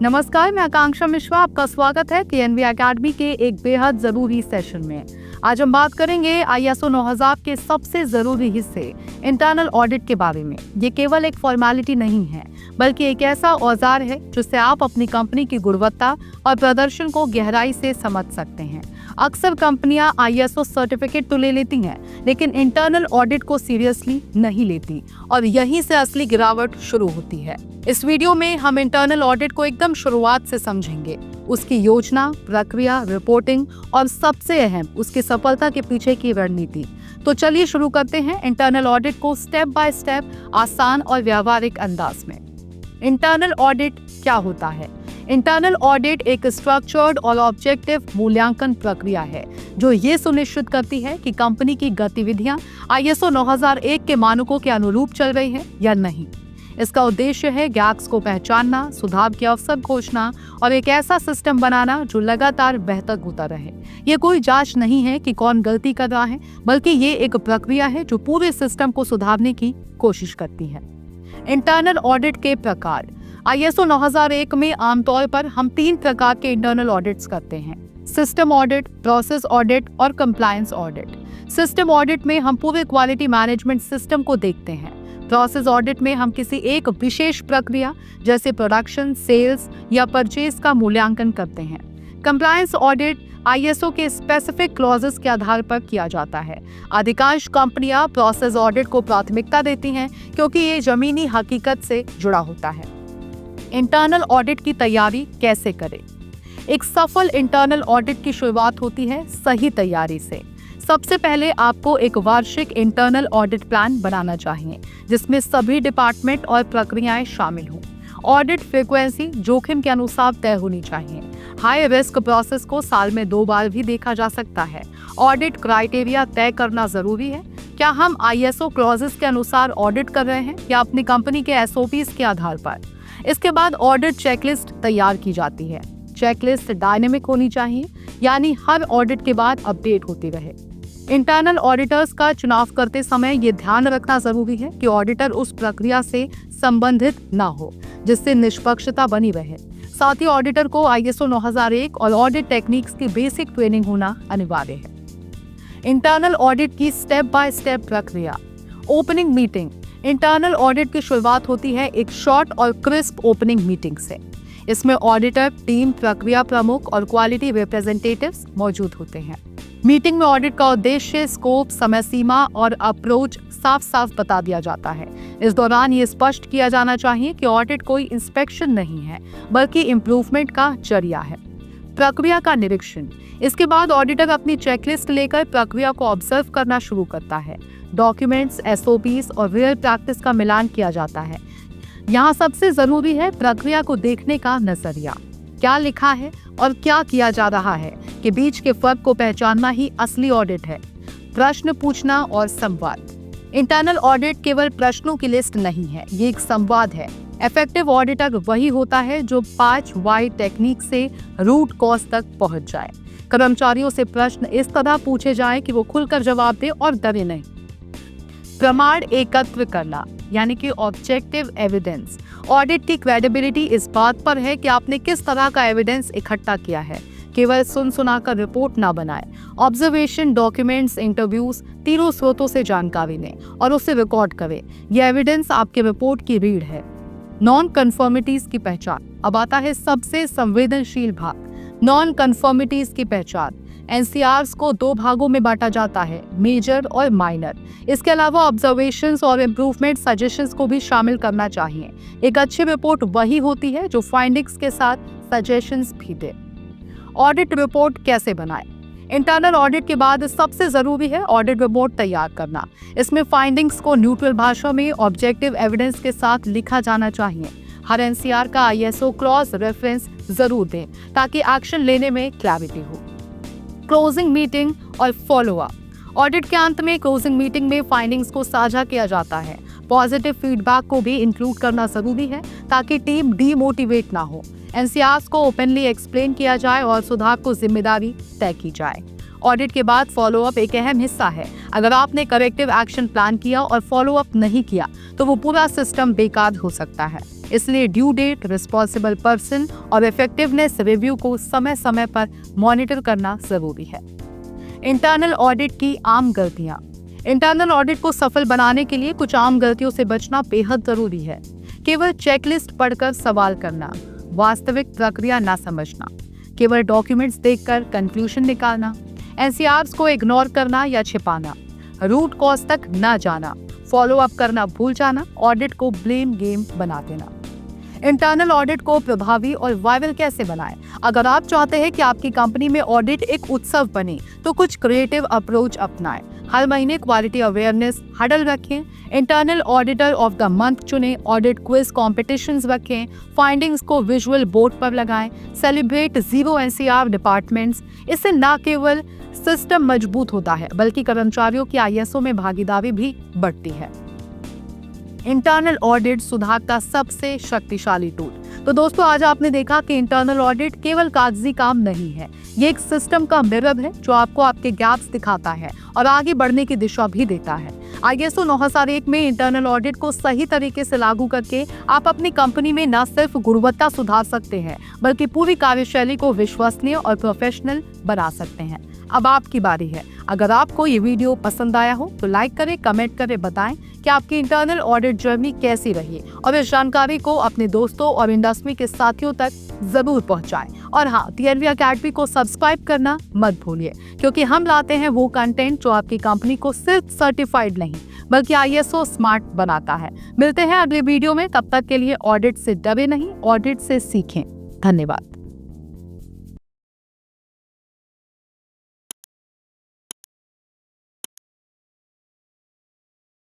नमस्कार, मैं आकांक्षा मिश्रा। आपका स्वागत है पीएनबी एकेडमी के एक बेहद जरूरी सेशन में। आज हम बात करेंगे आईएसओ 9000 के सबसे जरूरी हिस्से इंटरनल ऑडिट के बारे में। ये केवल एक फॉर्मेलिटी नहीं है, बल्कि एक ऐसा औजार है जिससे आप अपनी कंपनी की गुणवत्ता और प्रदर्शन को गहराई से समझ सकते हैं। अक्सर कंपनियां आईएसओ सर्टिफिकेट तो ले लेती हैं, लेकिन इंटरनल ऑडिट को सीरियसली नहीं लेती और यहीं से असली गिरावट शुरू होती है। इस वीडियो में हम इंटरनल ऑडिट को एकदम शुरुआत से समझेंगे, उसकी योजना, प्रक्रिया, रिपोर्टिंग और सबसे अहम उसकी सफलता के पीछे की रणनीति। तो चलिए शुरू करते हैं इंटरनल ऑडिट को स्टेप बाय स्टेप, आसान और व्यावहारिक अंदाज में। इंटरनल ऑडिट क्या होता है? इंटरनल ऑडिट एक स्ट्रक्चर्ड और ऑब्जेक्टिव मूल्यांकन प्रक्रिया है जो ये सुनिश्चित करती है कि कंपनी की गतिविधियां आईएसओ 9001 के मानकों के अनुरूप चल रही हैं या नहीं। इसका उद्देश्य है गैप्स को पहचानना, सुधार के अवसर खोजना और एक ऐसा सिस्टम बनाना जो लगातार बेहतर होता रहे। ये कोई जांच नहीं है कि कौन गलती कर रहा है, बल्कि ये एक प्रक्रिया है जो पूरे सिस्टम को सुधारने की कोशिश करती है। इंटरनल ऑडिट के प्रकार। आईएसओ 9001 में आमतौर पर हम 3 प्रकार के इंटरनल ऑडिट्स करते हैं: सिस्टम ऑडिट, प्रोसेस ऑडिट और कंप्लायंस ऑडिट। सिस्टम ऑडिट में हम पूरे क्वालिटी मैनेजमेंट सिस्टम को देखते हैं। प्रोसेस ऑडिट में हम किसी एक विशेष प्रक्रिया जैसे प्रोडक्शन, सेल्स या परचेज का मूल्यांकन करते हैं। कंप्लायंस ऑडिट आईएसओ के स्पेसिफिक क्लॉजेस के आधार पर किया जाता है। अधिकांश कंपनियां प्रोसेस ऑडिट को प्राथमिकता देती हैं क्योंकि ये जमीनी हकीकत से जुड़ा होता है। इंटरनल ऑडिट की तैयारी कैसे करें? एक सफल इंटरनल ऑडिट की शुरुआत होती है सही तैयारी से। सबसे पहले आपको एक वार्षिक इंटरनल ऑडिट प्लान बनाना चाहिए जिसमें सभी डिपार्टमेंट और प्रक्रियाएं शामिल हों। ऑडिट फ्रीक्वेंसी जोखिम के अनुसार तय होनी चाहिए। हाई रिस्क प्रोसेस को साल में 2 बार भी देखा जा सकता है। ऑडिट क्राइटेरिया तय करना जरूरी है। क्या हम आईएसओ क्लॉजेस के अनुसार ऑडिट कर रहे हैं या अपनी कंपनी के एसओपीज के आधार पर? इसके बाद ऑडिट चेकलिस्ट तैयार की जाती है। चेकलिस्ट डायनेमिक होनी चाहिए, यानी हर ऑडिट के बाद अपडेट होती रहे। इंटरनल ऑडिटर्स का चुनाव करते समय ये ध्यान रखना जरूरी है कि ऑडिटर उस प्रक्रिया से संबंधित ना हो जिससे निष्पक्षता बनी रहे। साथ ही ऑडिटर को आईएसओ 9001 और ऑडिट टेक्निक्स की बेसिक ट्रेनिंग होना अनिवार्य है। इंटरनल ऑडिट की स्टेप बाय स्टेप प्रक्रिया। Opening meeting. इंटरनल ऑडिट की शुरुआत होती है एक शॉर्ट और क्रिस्प ओपनिंग मीटिंग से। इसमें ऑडिटर, टीम, प्रक्रिया प्रमुख और क्वालिटी रिप्रेजेंटेटिव्स मौजूद होते हैं। मीटिंग में ऑडिट का उद्देश्य, स्कोप, समय सीमा और अप्रोच साफ साफ बता दिया जाता है। इस दौरान ये स्पष्ट किया जाना चाहिए कि ऑडिट कोई इंस्पेक्शन नहीं है, बल्कि इम्प्रूवमेंट का जरिया है। प्रक्रिया का निरीक्षण। इसके बाद ऑडिटर अपनी चेकलिस्ट लेकर प्रक्रिया को ऑब्जर्व करना शुरू करता है। डॉक्यूमेंट्स, एसओपीज और रियल प्रैक्टिस का मिलान किया जाता है। यहाँ सबसे जरूरी है प्रक्रिया को देखने का नजरिया। क्या लिखा है और क्या किया जा रहा है के बीच के फर्क को पहचानना ही असली ऑडिट है। प्रश्न पूछना और संवाद। इंटरनल ऑडिट केवल प्रश्नों की लिस्ट नहीं है, ये एक संवाद है। इफेक्टिव ऑडिटर वही होता है जो 5 वाई टेक्निक से रूट कॉज तक पहुंच जाए। कर्मचारियों से प्रश्न इस तरह पूछे जाए कि वो खुलकर जवाब दे और डरे नहीं। प्रमाण एकत्र करना, यानी कि ऑब्जेक्टिव एविडेंस। ऑडिट की क्रेडिबिलिटी इस बात पर है कि आपने किस तरह का एविडेंस इकट्ठा किया है। केवल सुनाकर रिपोर्ट ना बनाएं। ऑब्जर्वेशन, डॉक्यूमेंट्स, इंटरव्यूज, तीनों स्रोतों से जानकारी लें और उसे रिकॉर्ड करें। यह एविडेंस आपके रिपोर्ट की रीढ़ है। नॉन कन्फर्मिटीज की पहचान। अब आता है सबसे संवेदनशील भाग, नॉन कन्फर्मिटीज की पहचान। एनसीआरस को 2 भागों में बांटा जाता है, मेजर और माइनर। इसके अलावा ऑब्जर्वेशंस और इम्प्रूवमेंट सजेशंस को भी शामिल करना चाहिए। एक अच्छी रिपोर्ट वही होती है जो फाइंडिंग्स के साथ सजेशंस भी दे। ऑडिट रिपोर्ट कैसे बनाएं? इंटरनल ऑडिट के बाद सबसे जरूरी है ऑडिट रिपोर्ट तैयार करना। इसमें फाइंडिंग्स को न्यूट्रल भाषा में ऑब्जेक्टिव एविडेंस के साथ लिखा जाना चाहिए। हर एनसीआर का आईएसओ क्लॉज रेफरेंस जरूर दें ताकि एक्शन लेने में क्लैरिटी हो। क्लोजिंग मीटिंग और फॉलोअप। ऑडिट के अंत में क्लोजिंग मीटिंग में फाइंडिंग्स को साझा किया जाता है। पॉजिटिव फीडबैक को भी इंक्लूड करना जरूरी है ताकि टीम डीमोटिवेट ना हो। एनसीआर्स को ओपनली एक्सप्लेन किया जाए और सुधार को जिम्मेदारी तय की जाए। ऑडिट के बाद फॉलोअप एक अहम हिस्सा है। अगर आपने करेक्टिव एक्शन प्लान किया और फॉलोअप नहीं किया तो वो पूरा सिस्टम बेकार हो सकता है। इसलिए ड्यू डेट, रिस्पॉन्सिबल पर्सन और इफेक्टिवनेस रिव्यू को समय समय पर मॉनिटर करना जरूरी है। इंटरनल ऑडिट की आम गलतियां। इंटरनल ऑडिट को सफल बनाने के लिए कुछ आम गलतियों से बचना बेहद जरूरी है। केवल चेकलिस्ट पढ़कर सवाल करना, वास्तविक प्रक्रिया ना समझना, केवल डॉक्यूमेंट्स देखकर कंक्लूजन निकालना, एनसीआरस को इग्नोर करना या छिपाना, रूट कॉज तक ना जाना, फॉलो अप करना भूल जाना, ऑडिट को ब्लेम गेम बना देना। इंटरनल ऑडिट को प्रभावी और वायरल कैसे बनाएं? अगर आप चाहते हैं कि आपकी कंपनी में ऑडिट एक उत्सव बने, तो कुछ क्रिएटिव अप्रोच अपनाएं। हर महीने क्वालिटी अवेयरनेस हडल रखें, internal auditor of the month चुनें, ऑडिट क्विज कॉम्पिटिशन्स रखें, फाइंडिंग्स को विजुअल बोर्ड पर लगाएं, सेलिब्रेट 0 एनसीआर डिपार्टमेंट्स। इससे न केवल सिस्टम मजबूत होता है, बल्कि कर्मचारियों की आईएसओ में भागीदारी भी बढ़ती है। इंटरनल ऑडिट सुधार का सबसे शक्तिशाली टूल। तो दोस्तों, आज आपने देखा कि इंटरनल ऑडिट केवल कागजी काम नहीं है, ये एक सिस्टम का मिरर है जो आपको आपके गैप्स दिखाता है और आगे बढ़ने की दिशा भी देता है। आईएसओ 9001 में इंटरनल ऑडिट को सही तरीके से लागू करके आप अपनी कंपनी में न सिर्फ गुणवत्ता सुधार सकते हैं, बल्कि पूरी कार्यशैली को विश्वसनीय और प्रोफेशनल बना सकते हैं। अब आपकी बारी है। अगर आपको ये वीडियो पसंद आया हो तो लाइक करें, कमेंट करें, बताएं कि आपकी इंटरनल ऑडिट जर्नी कैसी रही और इस जानकारी को अपने दोस्तों और इंडस्ट्री के साथियों तक जरूर पहुंचाएं। और हाँ, TNV अकेडमी को सब्सक्राइब करना मत भूलिए, क्योंकि हम लाते हैं वो कंटेंट जो आपकी कंपनी को सिर्फ सर्टिफाइड नहीं बल्कि आईएसओ स्मार्ट बनाता है। मिलते हैं अगले वीडियो में, तब तक के लिए ऑडिट से डरे नहीं, ऑडिट से सीखें। धन्यवाद।